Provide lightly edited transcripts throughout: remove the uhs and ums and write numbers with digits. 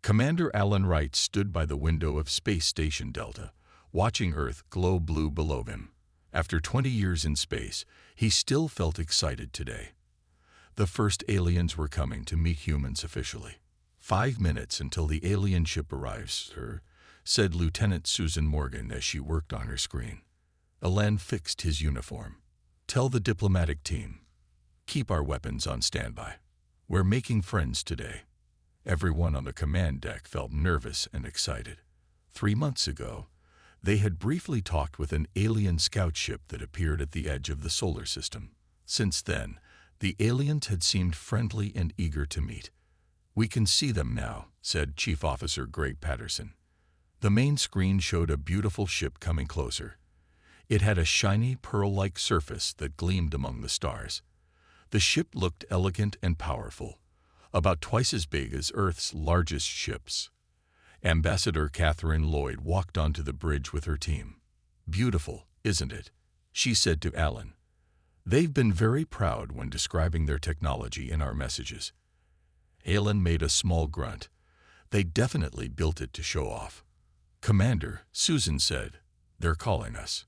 Commander Alan Wright stood by the window of Space Station Delta, watching Earth glow blue below him. After 20 years in space, he still felt excited today. The first aliens were coming to meet humans officially. 5 minutes until the alien ship arrives, sir, said Lieutenant Susan Morgan as she worked on her screen. Alan fixed his uniform. Tell the diplomatic team. Keep our weapons on standby. We're making friends today. Everyone on the command deck felt nervous and excited. 3 months ago, they had briefly talked with an alien scout ship that appeared at the edge of the solar system. Since then, the aliens had seemed friendly and eager to meet. We can see them now, said Chief Officer Greg Patterson. The main screen showed a beautiful ship coming closer. It had a shiny, pearl-like surface that gleamed among the stars. The ship looked elegant and powerful, about twice as big as Earth's largest ships. Ambassador Catherine Lloyd walked onto the bridge with her team. Beautiful, isn't it? She said to Alan. They've been very proud when describing their technology in our messages. Alan made a small grunt. They definitely built it to show off. Commander, Susan said, they're calling us.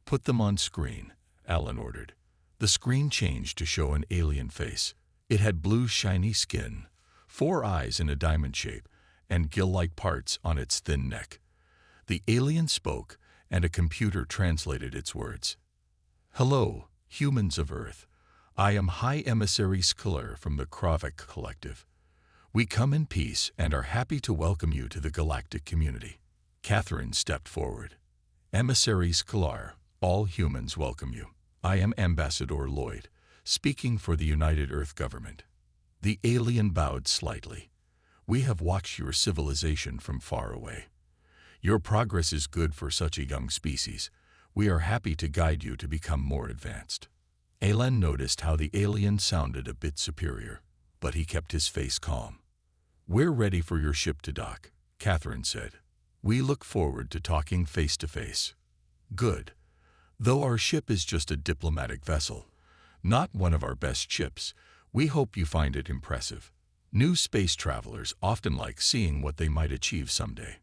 Put them on screen, Alan ordered. The screen changed to show an alien face. It had blue, shiny skin, 4 eyes in a diamond shape, and gill-like parts on its thin neck. The alien spoke, and a computer translated its words. Hello, humans of Earth. I am High Emissary Sklar from the Kravik Collective. We come in peace and are happy to welcome you to the galactic community. Catherine stepped forward. Emissary Sklar, all humans welcome you. I am Ambassador Lloyd, speaking for the United Earth government. The alien bowed slightly. We have watched your civilization from far away. Your progress is good for such a young species. We are happy to guide you to become more advanced. Alan noticed how the alien sounded a bit superior, but he kept his face calm. We're ready for your ship to dock, Catherine said. We look forward to talking face to face. Good. Though our ship is just a diplomatic vessel, not one of our best ships, we hope you find it impressive. New space travelers often like seeing what they might achieve someday.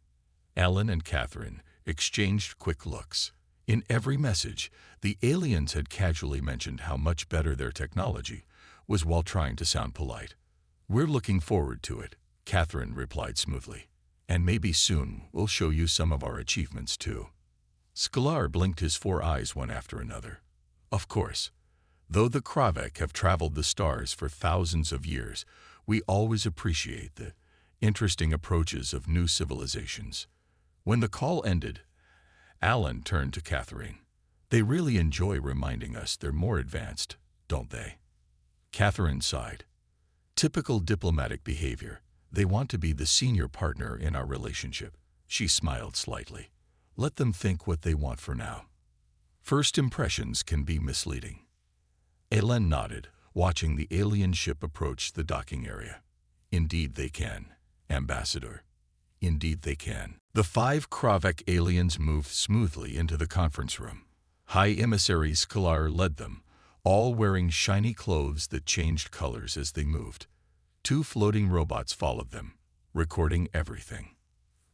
Alan and Catherine exchanged quick looks. In every message, the aliens had casually mentioned how much better their technology was while trying to sound polite. We're looking forward to it, Catherine replied smoothly. And maybe soon we'll show you some of our achievements too. Sklar blinked his 4 eyes one after another. Of course. Though the Kravik have traveled the stars for thousands of years, we always appreciate the interesting approaches of new civilizations. When the call ended, Alan turned to Catherine. They really enjoy reminding us they're more advanced, don't they? Catherine sighed. Typical diplomatic behavior. They want to be the senior partner in our relationship. She smiled slightly. Let them think what they want for now. First impressions can be misleading. Alan nodded, watching the alien ship approach the docking area. Indeed they can, Ambassador. Indeed they can. The 5 Kravik aliens moved smoothly into the conference room. High Emissary Sklar led them, all wearing shiny clothes that changed colors as they moved. 2 floating robots followed them, recording everything.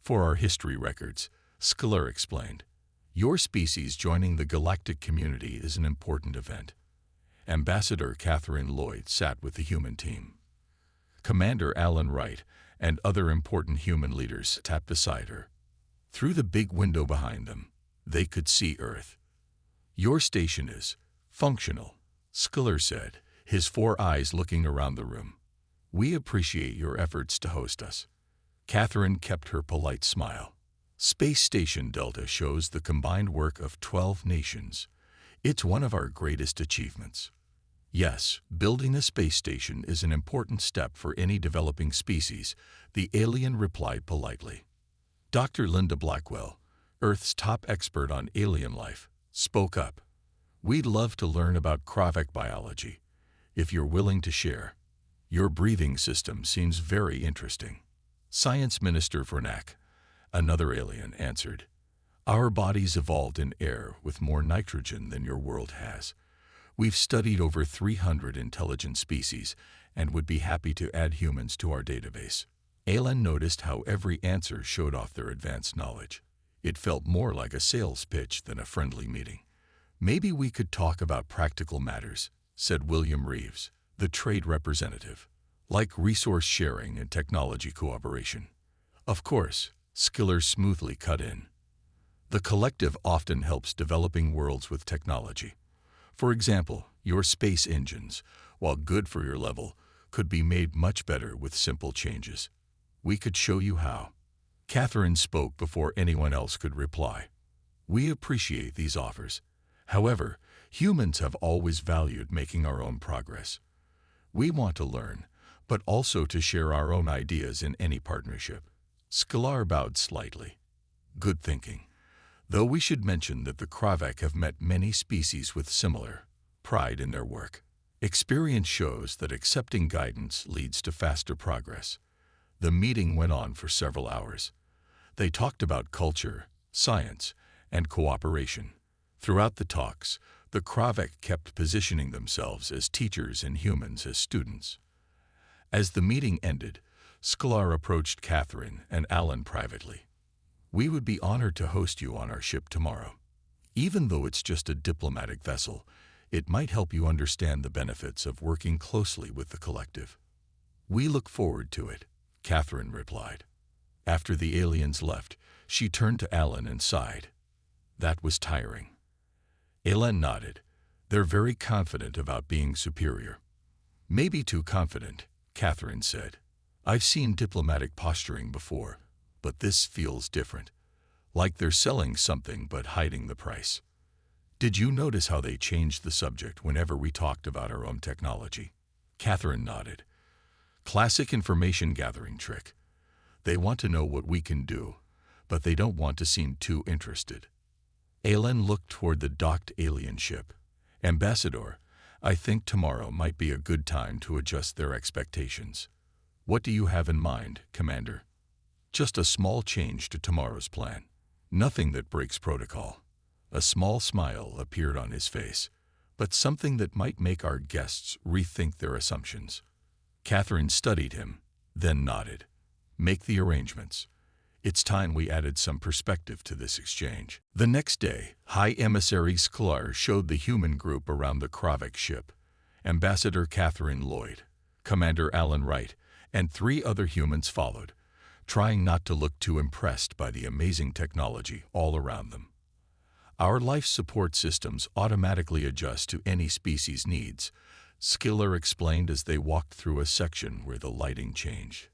For our history records, Sklar explained, your species joining the galactic community is an important event. Ambassador Catherine Lloyd sat with the human team. Commander Alan Wright and other important human leaders sat beside her. Through the big window behind them, they could see Earth. Your station is functional, Sklar said, his 4 eyes looking around the room. We appreciate your efforts to host us. Catherine kept her polite smile. Space Station Delta shows the combined work of 12 nations. It's one of our greatest achievements. Yes, building a space station is an important step for any developing species, the alien replied politely. Dr. Linda Blackwell, Earth's top expert on alien life, spoke up. We'd love to learn about Kravik biology, if you're willing to share. Your breathing system seems very interesting. Science Minister Vernak, another alien, answered. Our bodies evolved in air with more nitrogen than your world has. We've studied over 300 intelligent species and would be happy to add humans to our database. Alan noticed how every answer showed off their advanced knowledge. It felt more like a sales pitch than a friendly meeting. "Maybe we could talk about practical matters," said William Reeves, the trade representative, "like resource sharing and technology cooperation." "Of course," Skiller smoothly cut in. "The collective often helps developing worlds with technology. For example, your space engines, while good for your level, could be made much better with simple changes. We could show you how." Catherine spoke before anyone else could reply. "We appreciate these offers. However, humans have always valued making our own progress. We want to learn, but also to share our own ideas in any partnership." Sklar bowed slightly. "Good thinking. Though we should mention that the Kravek have met many species with similar pride in their work. Experience shows that accepting guidance leads to faster progress." The meeting went on for several hours. They talked about culture, science, and cooperation. Throughout the talks, the Kravek kept positioning themselves as teachers and humans as students. As the meeting ended, Sklar approached Catherine and Alan privately. "We would be honored to host you on our ship tomorrow. Even though it's just a diplomatic vessel, it might help you understand the benefits of working closely with the collective." "We look forward to it," Catherine replied. After the aliens left, she turned to Alan and sighed. "That was tiring." Alan nodded. "They're very confident about being superior." "Maybe too confident," Catherine said. "I've seen diplomatic posturing before, but this feels different. Like they're selling something but hiding the price." "Did you notice how they changed the subject whenever we talked about our own technology?" Catherine nodded. "Classic information gathering trick. They want to know what we can do, but they don't want to seem too interested." Alan looked toward the docked alien ship. "Ambassador, I think tomorrow might be a good time to adjust their expectations." "What do you have in mind, Commander?" "Just a small change to tomorrow's plan. Nothing that breaks protocol." A small smile appeared on his face, "but something that might make our guests rethink their assumptions." Catherine studied him, then nodded. "Make the arrangements. It's time we added some perspective to this exchange." The next day, High Emissary Sklar showed the human group around the Kravik ship. Ambassador Catherine Lloyd, Commander Alan Wright, and 3 other humans followed, trying not to look too impressed by the amazing technology all around them. "Our life support systems automatically adjust to any species' needs," Skiller explained as they walked through a section where the lighting changed.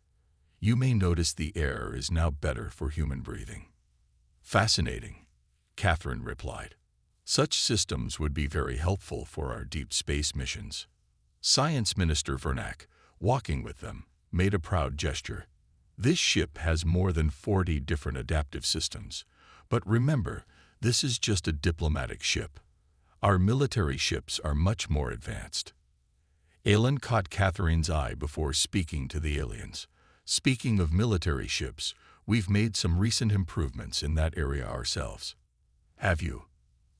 "You may notice the air is now better for human breathing." "Fascinating," Catherine replied. "Such systems would be very helpful for our deep space missions." Science Minister Vernak, walking with them, made a proud gesture. "This ship has more than 40 different adaptive systems. But remember, this is just a diplomatic ship. Our military ships are much more advanced." Alan caught Catherine's eye before speaking to the aliens. "Speaking of military ships, we've made some recent improvements in that area ourselves." "Have you?"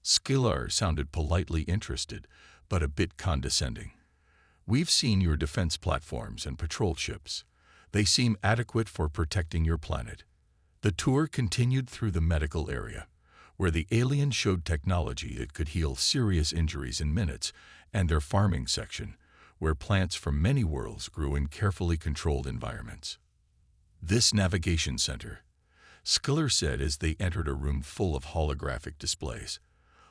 Sklar sounded politely interested, but a bit condescending. "We've seen your defense platforms and patrol ships. They seem adequate for protecting your planet." The tour continued through the medical area, where the aliens showed technology that could heal serious injuries in minutes, and their farming section, where plants from many worlds grew in carefully controlled environments. "This navigation center," Skiller said as they entered a room full of holographic displays,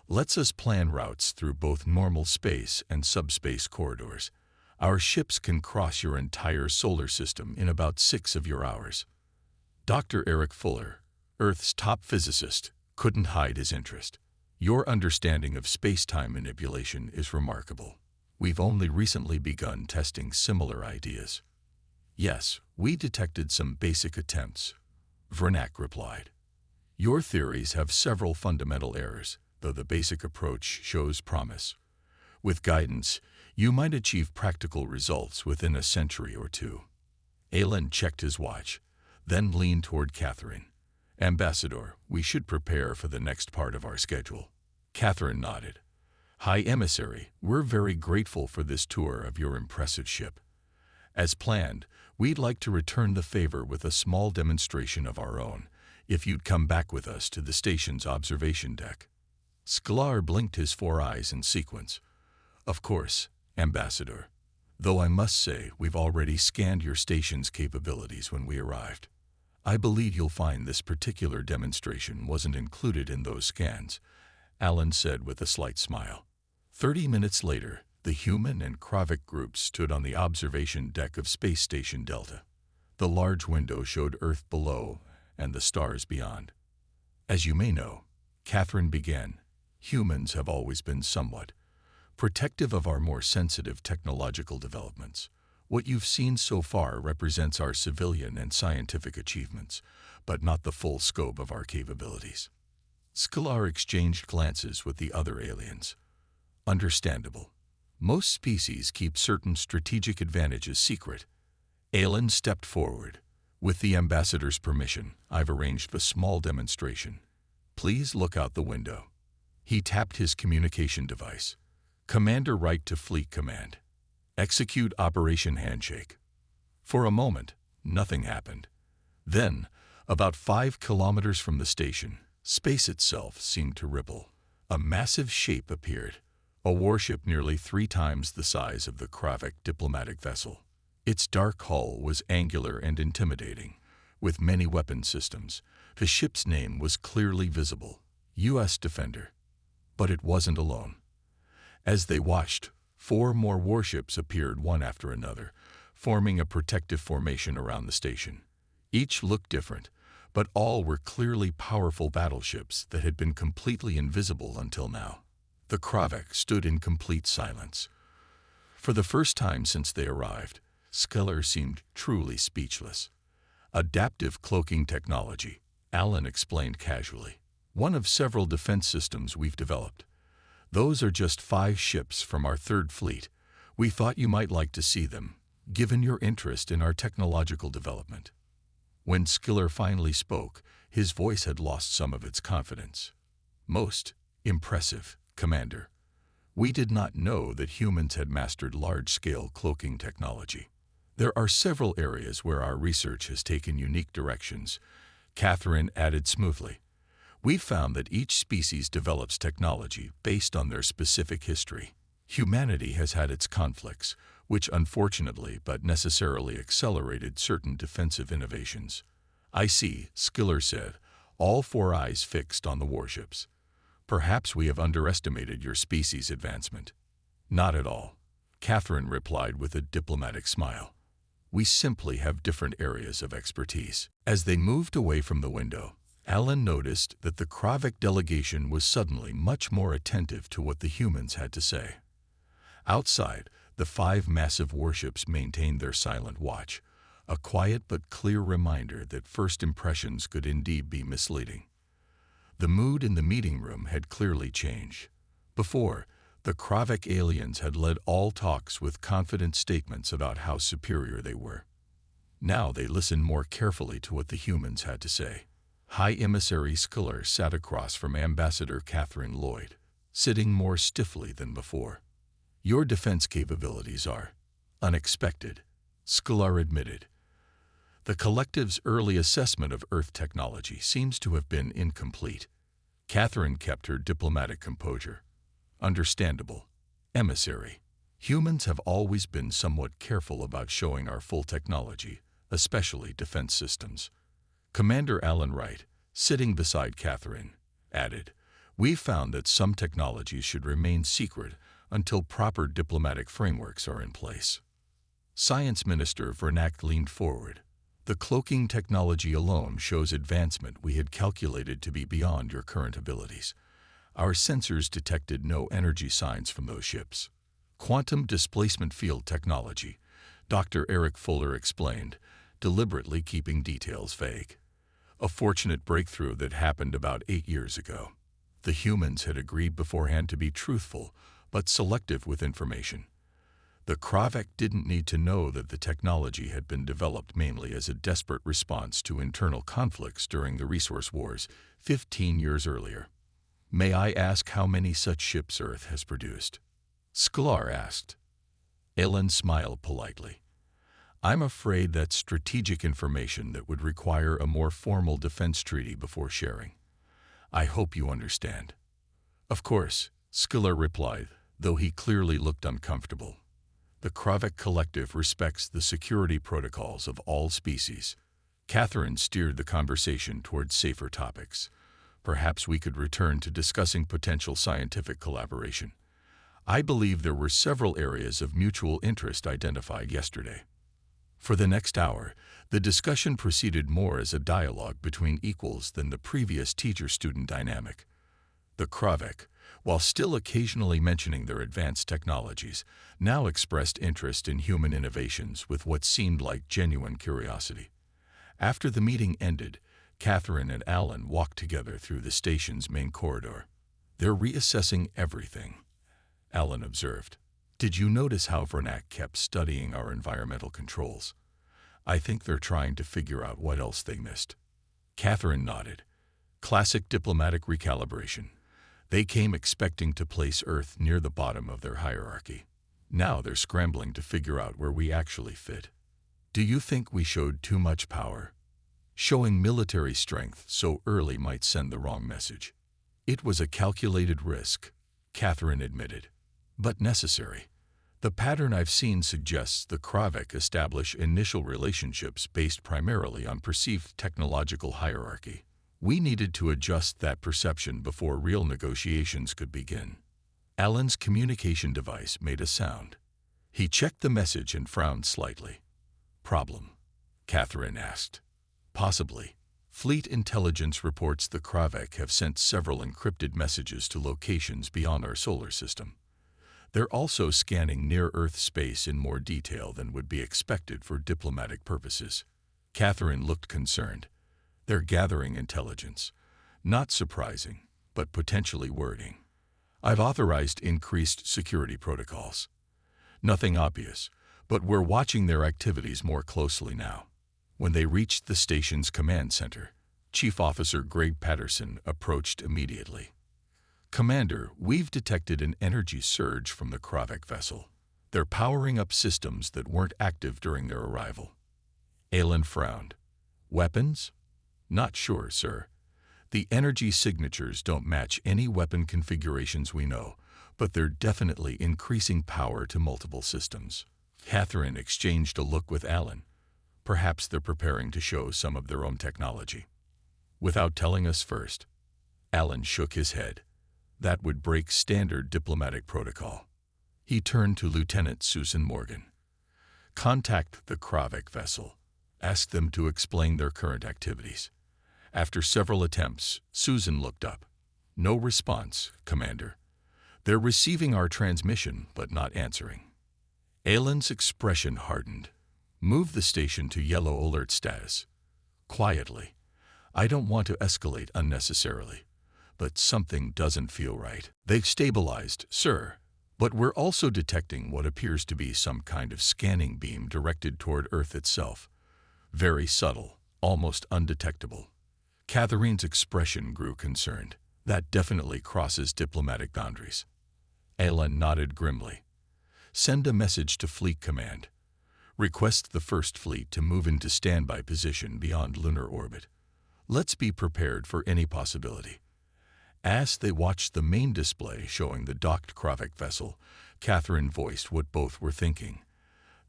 "lets us plan routes through both normal space and subspace corridors. Our ships can cross your entire solar system in about 6 of your hours." Dr. Eric Fuller, Earth's top physicist, couldn't hide his interest. "Your understanding of space-time manipulation is remarkable. We've only recently begun testing similar ideas." "Yes, we detected some basic attempts," Vernak replied. "Your theories have several fundamental errors, though the basic approach shows promise. With guidance, you might achieve practical results within a century or 2. Alan checked his watch, then leaned toward Catherine. "Ambassador, we should prepare for the next part of our schedule." Catherine nodded. "High Emissary, we're very grateful for this tour of your impressive ship." As planned, we'd like to return the favor with a small demonstration of our own, if you'd come back with us to the station's observation deck. Sklar blinked his 4 eyes in sequence. Of course, Ambassador. Though I must say we've already scanned your station's capabilities when we arrived. I believe you'll find this particular demonstration wasn't included in those scans, Alan said with a slight smile. 30 minutes later, the human and Kravik groups stood on the observation deck of Space Station Delta. The large window showed Earth below and the stars beyond. As you may know, Catherine began, humans have always been somewhat protective of our more sensitive technological developments. What you've seen so far represents our civilian and scientific achievements, but not the full scope of our capabilities. Sklar exchanged glances with the other aliens. Understandable. Most species keep certain strategic advantages secret. Alan stepped forward. With the ambassador's permission, I've arranged a small demonstration. Please look out the window. He tapped his communication device. Commander Wright to Fleet Command. Execute Operation Handshake. For a moment, nothing happened. Then, about 5 kilometers from the station, space itself seemed to ripple. A massive shape appeared, a warship nearly 3 times the size of the Kravik diplomatic vessel. Its dark hull was angular and intimidating, with many weapon systems. The ship's name was clearly visible, U.S. Defender. But it wasn't alone. As they watched, 4 more warships appeared one after another, forming a protective formation around the station. Each looked different, but all were clearly powerful battleships that had been completely invisible until now. The Kravik stood in complete silence. For the first time since they arrived, Sklar seemed truly speechless. Adaptive cloaking technology, Alan explained casually. One of several defense systems we've developed. Those are just 5 ships from our 3rd fleet. We thought you might like to see them, given your interest in our technological development. When Sklar finally spoke, his voice had lost some of its confidence. Most impressive, Commander. We did not know that humans had mastered large-scale cloaking technology. There are several areas where our research has taken unique directions, Catherine added smoothly. We've found that each species develops technology based on their specific history. Humanity has had its conflicts, which unfortunately but necessarily accelerated certain defensive innovations. I see, Sklar said, all 4 eyes fixed on the warships. Perhaps we have underestimated your species' advancement. Not at all, Catherine replied with a diplomatic smile. We simply have different areas of expertise. As they moved away from the window, Alan noticed that the Kravik delegation was suddenly much more attentive to what the humans had to say. Outside, the 5 massive warships maintained their silent watch, a quiet but clear reminder that first impressions could indeed be misleading. The mood in the meeting room had clearly changed. Before, the Kravik aliens had led all talks with confident statements about how superior they were. Now they listened more carefully to what the humans had to say. High Emissary Sklar sat across from Ambassador Catherine Lloyd, sitting more stiffly than before. Your defense capabilities are unexpected, Sklar admitted. The collective's early assessment of Earth technology seems to have been incomplete. Catherine kept her diplomatic composure. Understandable. Emissary. Humans have always been somewhat careful about showing our full technology, especially defense systems. Commander Alan Wright, sitting beside Catherine, added, "We've found that some technologies should remain secret until proper diplomatic frameworks are in place." Science Minister Vernack leaned forward. "The cloaking technology alone shows advancement we had calculated to be beyond your current abilities. Our sensors detected no energy signs from those ships." Quantum displacement field technology, Dr. Eric Fuller explained, deliberately keeping details vague. A fortunate breakthrough that happened about 8 years ago. The humans had agreed beforehand to be truthful, but selective with information. The Kravik didn't need to know that the technology had been developed mainly as a desperate response to internal conflicts during the resource wars 15 years earlier. "May I ask how many such ships Earth has produced?" Sklar asked. Ellen smiled politely. I'm afraid that's strategic information that would require a more formal defense treaty before sharing. I hope you understand. Of course, Skiller replied, though he clearly looked uncomfortable. The Kravik Collective respects the security protocols of all species. Catherine steered the conversation towards safer topics. Perhaps we could return to discussing potential scientific collaboration. I believe there were several areas of mutual interest identified yesterday. For the next hour, the discussion proceeded more as a dialogue between equals than the previous teacher-student dynamic. The Kravik, while still occasionally mentioning their advanced technologies, now expressed interest in human innovations with what seemed like genuine curiosity. After the meeting ended, Catherine and Alan walked together through the station's main corridor. "They're reassessing everything," Alan observed. "Did you notice how Vernac kept studying our environmental controls? I think they're trying to figure out what else they missed." Catherine nodded. Classic diplomatic recalibration. They came expecting to place Earth near the bottom of their hierarchy. Now they're scrambling to figure out where we actually fit. "Do you think we showed too much power? Showing military strength so early might send the wrong message." "It was a calculated risk," Catherine admitted, "but necessary. The pattern I've seen suggests the Kravik establish initial relationships based primarily on perceived technological hierarchy. We needed to adjust that perception before real negotiations could begin." Alan's communication device made a sound. He checked the message and frowned slightly. "Problem?" Catherine asked. "Possibly. Fleet intelligence reports the Kravik have sent several encrypted messages to locations beyond our solar system. They're also scanning near-Earth space in more detail than would be expected for diplomatic purposes." Catherine looked concerned. "They're gathering intelligence. Not surprising, but potentially worrying. I've authorized increased security protocols. Nothing obvious, but we're watching their activities more closely now." When they reached the station's command center, Chief Officer Greg Patterson approached immediately. "Commander, we've detected an energy surge from the Kravik vessel. They're powering up systems that weren't active during their arrival." Alan frowned. "Weapons?" "Not sure, sir. The energy signatures don't match any weapon configurations we know, but they're definitely increasing power to multiple systems." Catherine exchanged a look with Alan. Perhaps they're preparing to show some of their own technology. "Without telling us first?" Alan shook his head. "That would break standard diplomatic protocol." He turned to Lieutenant Susan Morgan. "Contact the Kravik vessel. Ask them to explain their current activities." After several attempts, Susan looked up. "No response, Commander. They're receiving our transmission, but not answering." Alan's expression hardened. "Move the station to yellow alert status." Quietly. "I don't want to escalate unnecessarily, but something doesn't feel right." "They've stabilized, sir, but we're also detecting what appears to be some kind of scanning beam directed toward Earth itself. Very subtle, almost undetectable." Catherine's expression grew concerned. "That definitely crosses diplomatic boundaries." Alan nodded grimly. "Send a message to Fleet Command. Request the First Fleet to move into standby position beyond lunar orbit. Let's be prepared for any possibility." As they watched the main display showing the docked Kravik vessel, Catherine voiced what both were thinking.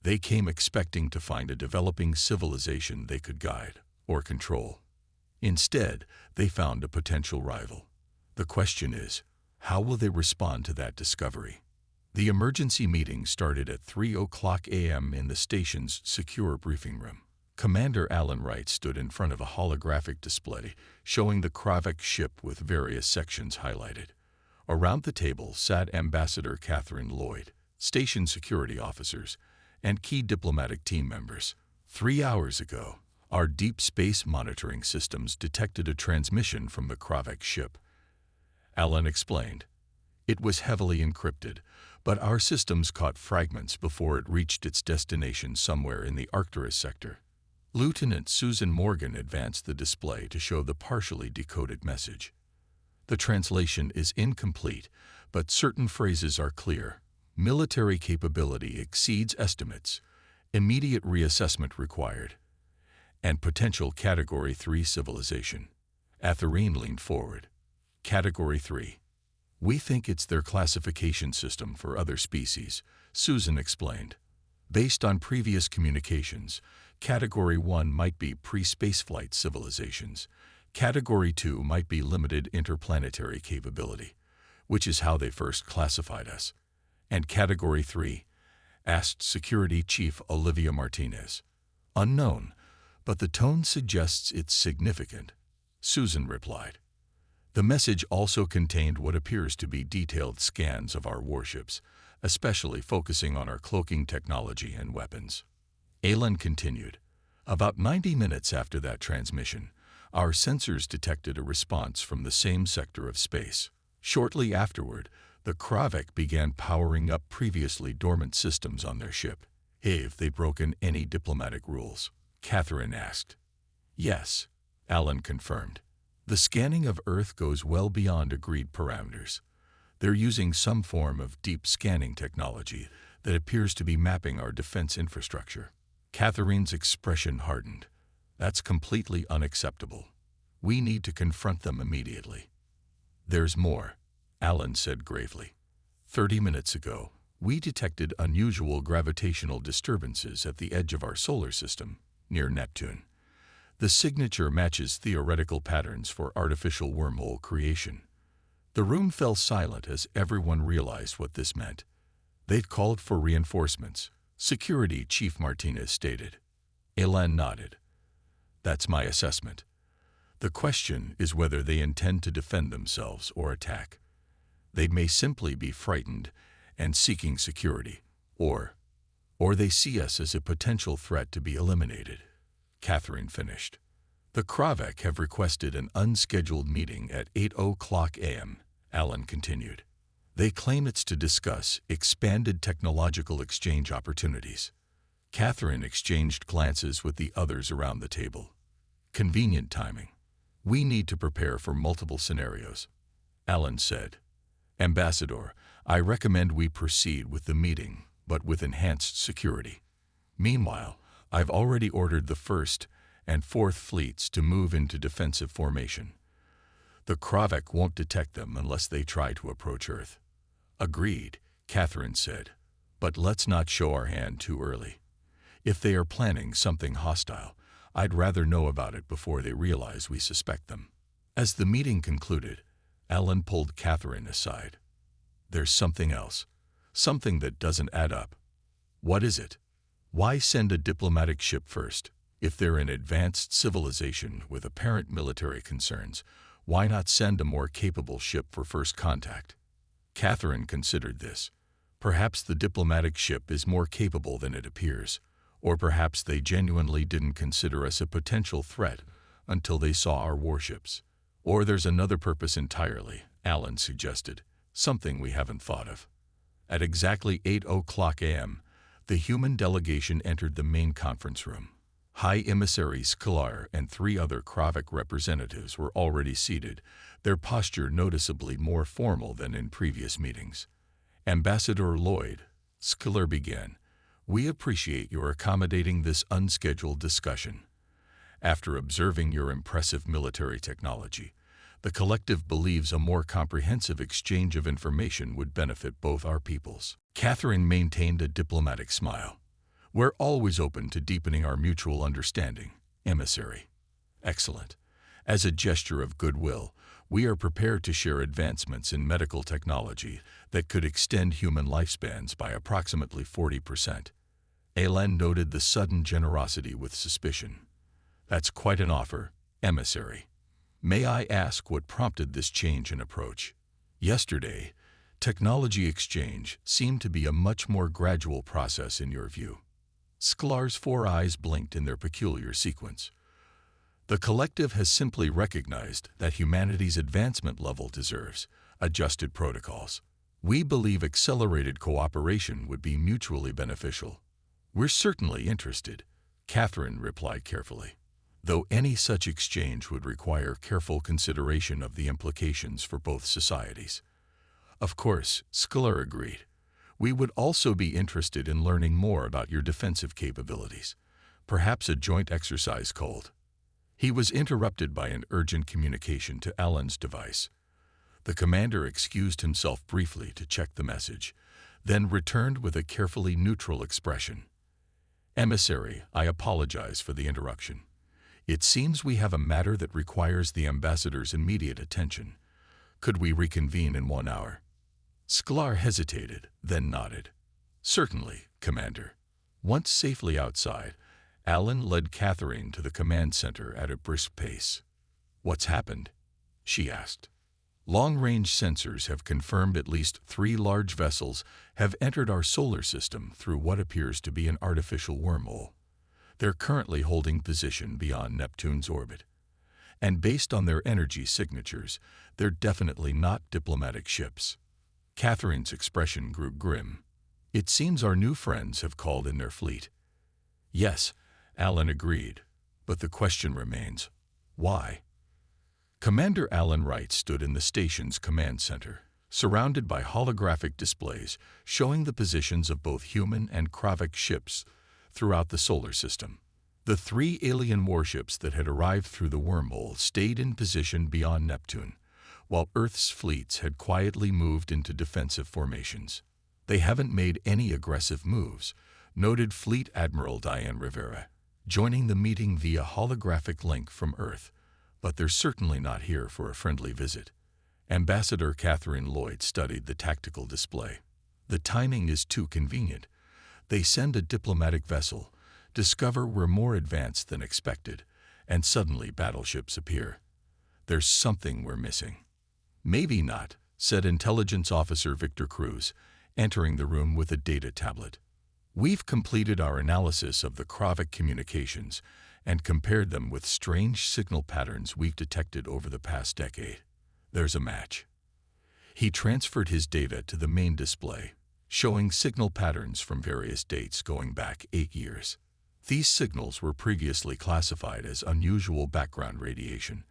They came expecting to find a developing civilization they could guide or control. Instead, they found a potential rival. The question is, how will they respond to that discovery? The emergency meeting started at 3:00 a.m. in the station's secure briefing room. Commander Alan Wright stood in front of a holographic display showing the Kravik ship with various sections highlighted. Around the table sat Ambassador Catherine Lloyd, station security officers, and key diplomatic team members. 3 hours ago, our deep space monitoring systems detected a transmission from the Kravik ship," Alan explained. "It was heavily encrypted, but our systems caught fragments before it reached its destination somewhere in the Arcturus sector." Lieutenant Susan Morgan advanced the display to show the partially decoded message. "The translation is incomplete, but certain phrases are clear. Military capability exceeds estimates. Immediate reassessment required. And potential Category 3 civilization. Atherine leaned forward. Category 3. We think it's their classification system for other species, Susan explained. Based on previous communications, Category 1 might be pre-spaceflight civilizations. Category 2 might be limited interplanetary capability, which is how they first classified us. And Category 3? Asked Security Chief Olivia Martinez. Unknown, but the tone suggests it's significant, Susan replied. The message also contained what appears to be detailed scans of our warships, especially focusing on our cloaking technology and weapons. Alan continued. About 90 minutes after that transmission, our sensors detected a response from the same sector of space. Shortly afterward, the Kravik began powering up previously dormant systems on their ship. Have they broken any diplomatic rules? Catherine asked. Yes, Alan confirmed. The scanning of Earth goes well beyond agreed parameters. They're using some form of deep scanning technology that appears to be mapping our defense infrastructure. Catherine's expression hardened. That's completely unacceptable. We need to confront them immediately. There's more, Alan said gravely. 30 minutes ago, we detected unusual gravitational disturbances at the edge of our solar system, near Neptune. The signature matches theoretical patterns for artificial wormhole creation. The room fell silent as everyone realized what this meant. They'd called for reinforcements, Security Chief Martinez stated. Elan nodded. That's my assessment. The question is whether they intend to defend themselves or attack. They may simply be frightened and seeking security, or they see us as a potential threat to be eliminated, Catherine finished. The Kravik have requested an unscheduled meeting at 8:00 a.m., Alan continued. They claim it's to discuss expanded technological exchange opportunities. Catherine exchanged glances with the others around the table. Convenient timing. We need to prepare for multiple scenarios, Alan said. Ambassador, I recommend we proceed with the meeting, but with enhanced security. Meanwhile, I've already ordered the 1st and 4th Fleets to move into defensive formation. The Kravik won't detect them unless they try to approach Earth. Agreed, Catherine said. But let's not show our hand too early. If they are planning something hostile, I'd rather know about it before they realize we suspect them. As the meeting concluded, Alan pulled Catherine aside. There's something else. Something that doesn't add up. What is it? Why send a diplomatic ship first? If they're an advanced civilization with apparent military concerns, why not send a more capable ship for first contact? Catherine considered this. Perhaps the diplomatic ship is more capable than it appears, or perhaps they genuinely didn't consider us a potential threat until they saw our warships. Or there's another purpose entirely, Alan suggested, something we haven't thought of. At exactly 8:00 a.m., the human delegation entered the main conference room. High Emissary Sklar and 3 other Kravik representatives were already seated, their posture noticeably more formal than in previous meetings. Ambassador Lloyd, Sklar began, we appreciate your accommodating this unscheduled discussion. After observing your impressive military technology, the collective believes a more comprehensive exchange of information would benefit both our peoples. Catherine maintained a diplomatic smile. We're always open to deepening our mutual understanding, Emissary. Excellent. As a gesture of goodwill, we are prepared to share advancements in medical technology that could extend human lifespans by approximately 40%. Alan noted the sudden generosity with suspicion. That's quite an offer, Emissary. May I ask what prompted this change in approach? Yesterday, technology exchange seemed to be a much more gradual process in your view. Sklar's 4 eyes blinked in their peculiar sequence. The collective has simply recognized that humanity's advancement level deserves adjusted protocols. We believe accelerated cooperation would be mutually beneficial. We're certainly interested, Catherine replied carefully, though any such exchange would require careful consideration of the implications for both societies. Of course, Sklar agreed. We would also be interested in learning more about your defensive capabilities. Perhaps a joint exercise called. He was interrupted by an urgent communication to Alan's device. The commander excused himself briefly to check the message, then returned with a carefully neutral expression. Emissary, I apologize for the interruption. It seems we have a matter that requires the ambassador's immediate attention. Could we reconvene in 1 hour? Sklar hesitated, then nodded. Certainly, Commander. Once safely outside, Alan led Catherine to the command center at a brisk pace. What's happened? She asked. Long-range sensors have confirmed at least 3 large vessels have entered our solar system through what appears to be an artificial wormhole. They're currently holding position beyond Neptune's orbit. And based on their energy signatures, they're definitely not diplomatic ships. Catherine's expression grew grim. It seems our new friends have called in their fleet. Yes, Alan agreed, but the question remains, why? Commander Alan Wright stood in the station's command center, surrounded by holographic displays showing the positions of both human and Kravik ships throughout the solar system. The 3 alien warships that had arrived through the wormhole stayed in position beyond Neptune, while Earth's fleets had quietly moved into defensive formations. They haven't made any aggressive moves, noted Fleet Admiral Diane Rivera, joining the meeting via holographic link from Earth, but they're certainly not here for a friendly visit. Ambassador Catherine Lloyd studied the tactical display. The timing is too convenient. They send a diplomatic vessel, discover we're more advanced than expected, and suddenly battleships appear. There's something we're missing. Maybe not, said Intelligence Officer Victor Cruz, entering the room with a data tablet. We've completed our analysis of the Kravik communications and compared them with strange signal patterns we've detected over the past decade. There's a match. He transferred his data to the main display, showing signal patterns from various dates going back 8 years. These signals were previously classified as unusual background radiation,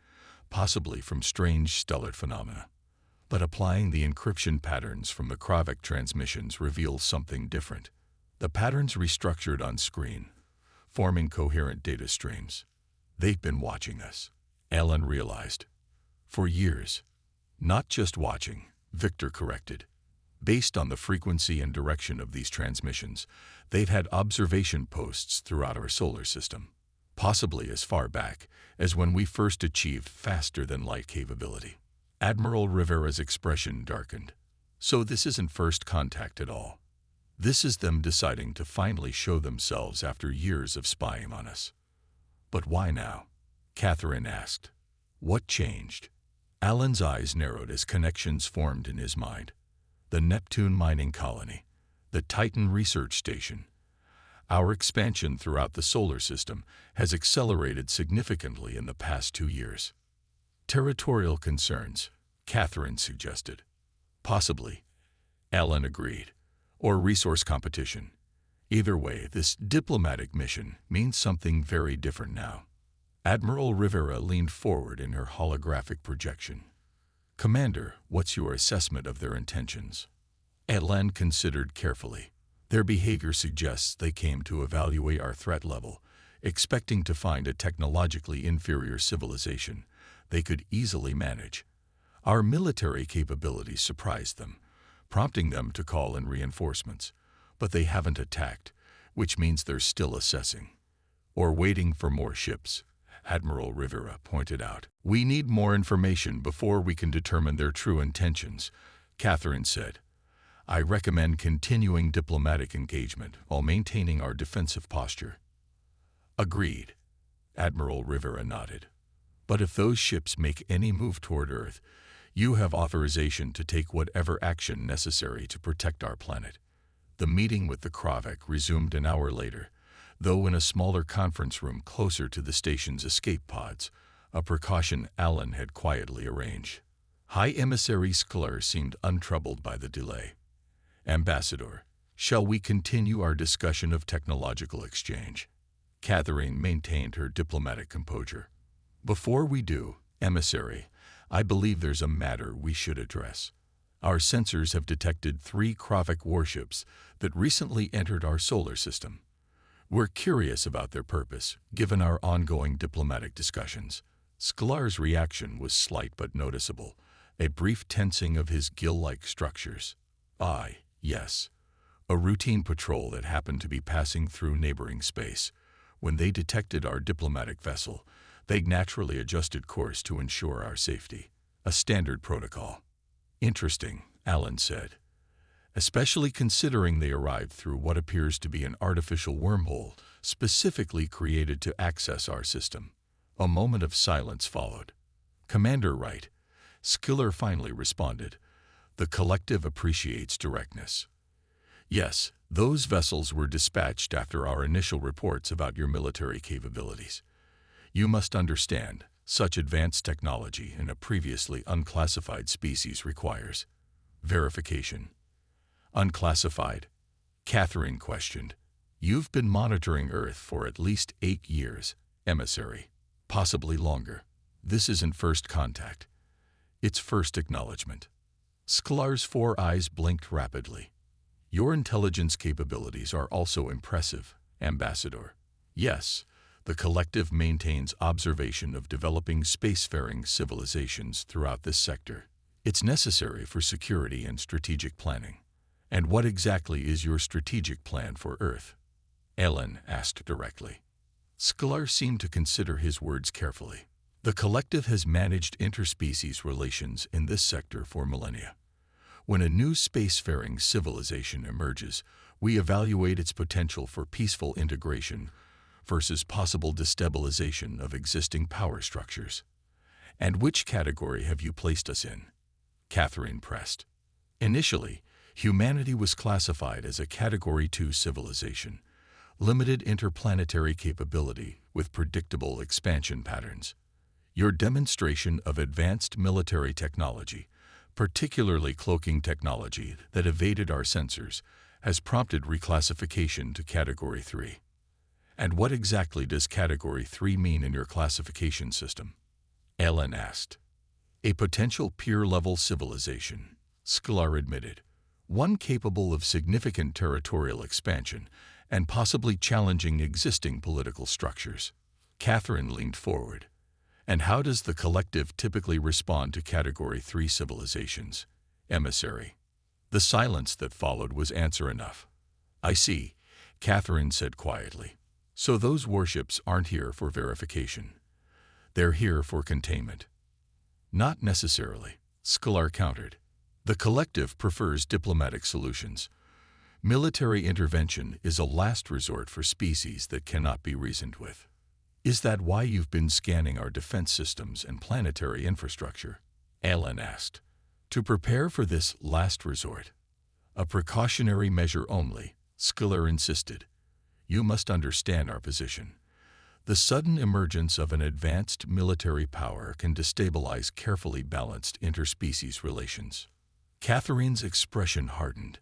possibly from strange stellar phenomena. But applying the encryption patterns from the Kravik transmissions reveals something different. The patterns restructured on screen, forming coherent data streams. They've been watching us, Alan realized. For years. Not just watching, Victor corrected. Based on the frequency and direction of these transmissions, they've had observation posts throughout our solar system, possibly as far back as when we first achieved faster-than-light capability. Admiral Rivera's expression darkened. So this isn't first contact at all. This is them deciding to finally show themselves after years of spying on us. But why now? Catherine asked. What changed? Alan's eyes narrowed as connections formed in his mind. The Neptune mining colony, the Titan research station. Our expansion throughout the solar system has accelerated significantly in the past 2 years. Territorial concerns, Catherine suggested. Possibly, Alan agreed. Or resource competition. Either way, this diplomatic mission means something very different now. Admiral Rivera leaned forward in her holographic projection. Commander, what's your assessment of their intentions? Alan considered carefully. Their behavior suggests they came to evaluate our threat level, expecting to find a technologically inferior civilization they could easily manage. Our military capabilities surprised them, prompting them to call in reinforcements, but they haven't attacked, which means they're still assessing. Or waiting for more ships, Admiral Rivera pointed out. We need more information before we can determine their true intentions, Catherine said. I recommend continuing diplomatic engagement while maintaining our defensive posture. Agreed, Admiral Rivera nodded. But if those ships make any move toward Earth, you have authorization to take whatever action necessary to protect our planet. The meeting with the Kravik resumed an hour later, though in a smaller conference room closer to the station's escape pods, a precaution Alan had quietly arranged. High Emissary Sklar seemed untroubled by the delay. Ambassador, shall we continue our discussion of technological exchange? Catherine maintained her diplomatic composure. Before we do, Emissary, I believe there's a matter we should address. Our sensors have detected 3 Krovic warships that recently entered our solar system. We're curious about their purpose, given our ongoing diplomatic discussions. Sklar's reaction was slight but noticeable, a brief tensing of his gill-like structures. Yes. A routine patrol that happened to be passing through neighboring space. When they detected our diplomatic vessel, they naturally adjusted course to ensure our safety. A standard protocol. Interesting, Alan said. Especially considering they arrived through what appears to be an artificial wormhole specifically created to access our system. A moment of silence followed. Commander Wright, Sklar finally responded. The collective appreciates directness. Yes, those vessels were dispatched after our initial reports about your military capabilities. You must understand, such advanced technology in a previously unclassified species requires verification. Unclassified? Catherine questioned. You've been monitoring Earth for at least 8 years, emissary. Possibly longer. This isn't first contact. It's first acknowledgement. Sklar's 4 eyes blinked rapidly. Your intelligence capabilities are also impressive, Ambassador. Yes, the collective maintains observation of developing spacefaring civilizations throughout this sector. It's necessary for security and strategic planning. And what exactly is your strategic plan for Earth? Ellen asked directly. Sklar seemed to consider his words carefully. The collective has managed interspecies relations in this sector for millennia. When a new spacefaring civilization emerges, we evaluate its potential for peaceful integration versus possible destabilization of existing power structures. And which category have you placed us in? Catherine pressed. Initially, humanity was classified as a Category 2 civilization, limited interplanetary capability with predictable expansion patterns. Your demonstration of advanced military technology, particularly cloaking technology that evaded our sensors, has prompted reclassification to Category 3. And what exactly does Category 3 mean in your classification system? Ellen asked. A potential peer-level civilization, Sklar admitted. One capable of significant territorial expansion and possibly challenging existing political structures. Catherine leaned forward. And how does the collective typically respond to Category 3 civilizations? Emissary. The silence that followed was answer enough. I see, Catherine said quietly. So those warships aren't here for verification. They're here for containment. Not necessarily, Sklar countered. The collective prefers diplomatic solutions. Military intervention is a last resort for species that cannot be reasoned with. Is that why you've been scanning our defense systems and planetary infrastructure? Ellen asked. To prepare for this last resort. A precautionary measure only, Sklar insisted. You must understand our position. The sudden emergence of an advanced military power can destabilize carefully balanced interspecies relations. Catherine's expression hardened.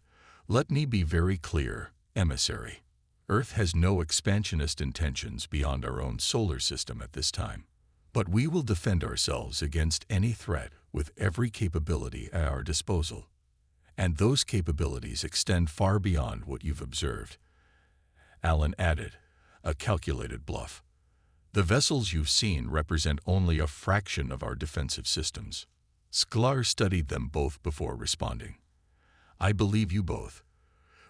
Let me be very clear, emissary. Earth has no expansionist intentions beyond our own solar system at this time. But we will defend ourselves against any threat with every capability at our disposal. And those capabilities extend far beyond what you've observed. Alan added, a calculated bluff. The vessels you've seen represent only a fraction of our defensive systems. Sklar studied them both before responding. I believe you both.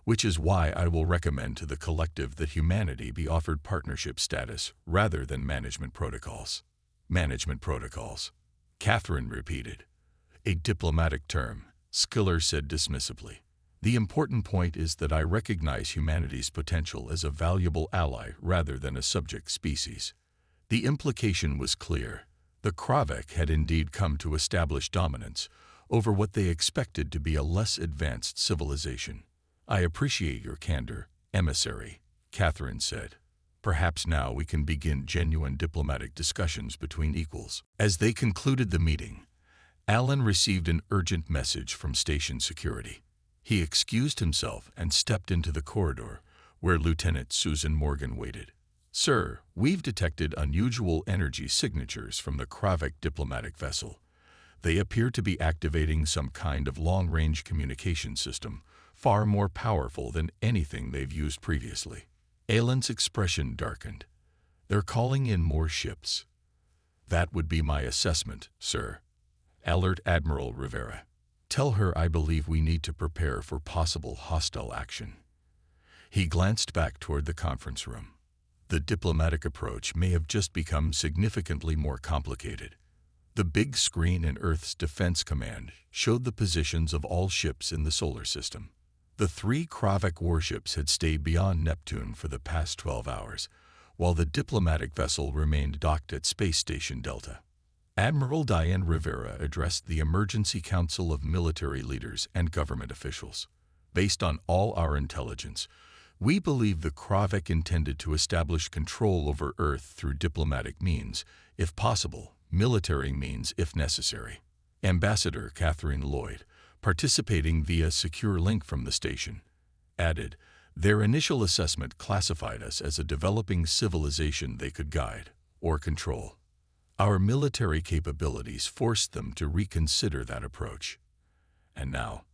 Which is why I will recommend to the collective that humanity be offered partnership status rather than management protocols. Management protocols. Catherine repeated. A diplomatic term, Sklar said dismissively. The important point is that I recognize humanity's potential as a valuable ally rather than a subject species. The implication was clear. The Krovic had indeed come to establish dominance over what they expected to be a less advanced civilization. I appreciate your candor, emissary, Catherine said. Perhaps now we can begin genuine diplomatic discussions between equals. As they concluded the meeting, Alan received an urgent message from station security. He excused himself and stepped into the corridor where Lieutenant Susan Morgan waited. Sir, we've detected unusual energy signatures from the Krovic diplomatic vessel. They appear to be activating some kind of long-range communication system, far more powerful than anything they've used previously. Aelin's expression darkened. They're calling in more ships. That would be my assessment, sir. Alert Admiral Rivera. Tell her I believe we need to prepare for possible hostile action. He glanced back toward the conference room. The diplomatic approach may have just become significantly more complicated. The big screen in Earth's Defense Command showed the positions of all ships in the solar system. The 3 Kravik warships had stayed beyond Neptune for the past 12 hours, while the diplomatic vessel remained docked at Space Station Delta. Admiral Diane Rivera addressed the Emergency Council of Military Leaders and Government Officials. Based on all our intelligence, we believe the Kravik intended to establish control over Earth through diplomatic means, if possible, military means if necessary. Ambassador Catherine Lloyd, participating via secure link from the station, added, their initial assessment classified us as a developing civilization they could guide or control. Our military capabilities forced them to reconsider that approach. And now?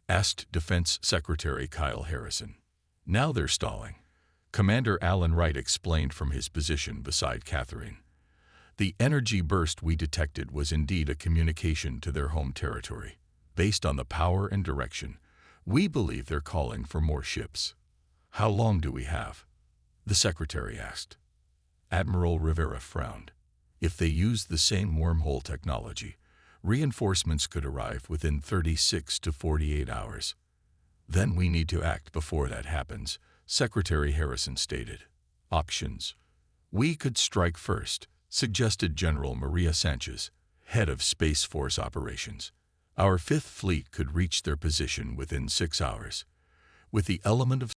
Asked Defense Secretary Kyle Harrison. Now they're stalling. Commander Alan Wright explained from his position beside Catherine. The energy burst we detected was indeed a communication to their home territory. Based on the power and direction, we believe they're calling for more ships. How long do we have? The secretary asked. Admiral Rivera frowned. If they use the same wormhole technology, reinforcements could arrive within 36 to 48 hours. Then we need to act before that happens, Secretary Harrison stated. Options. We could strike first, suggested General Maria Sanchez, head of Space Force Operations. Our Fifth Fleet could reach their position within 6 hours. With the element of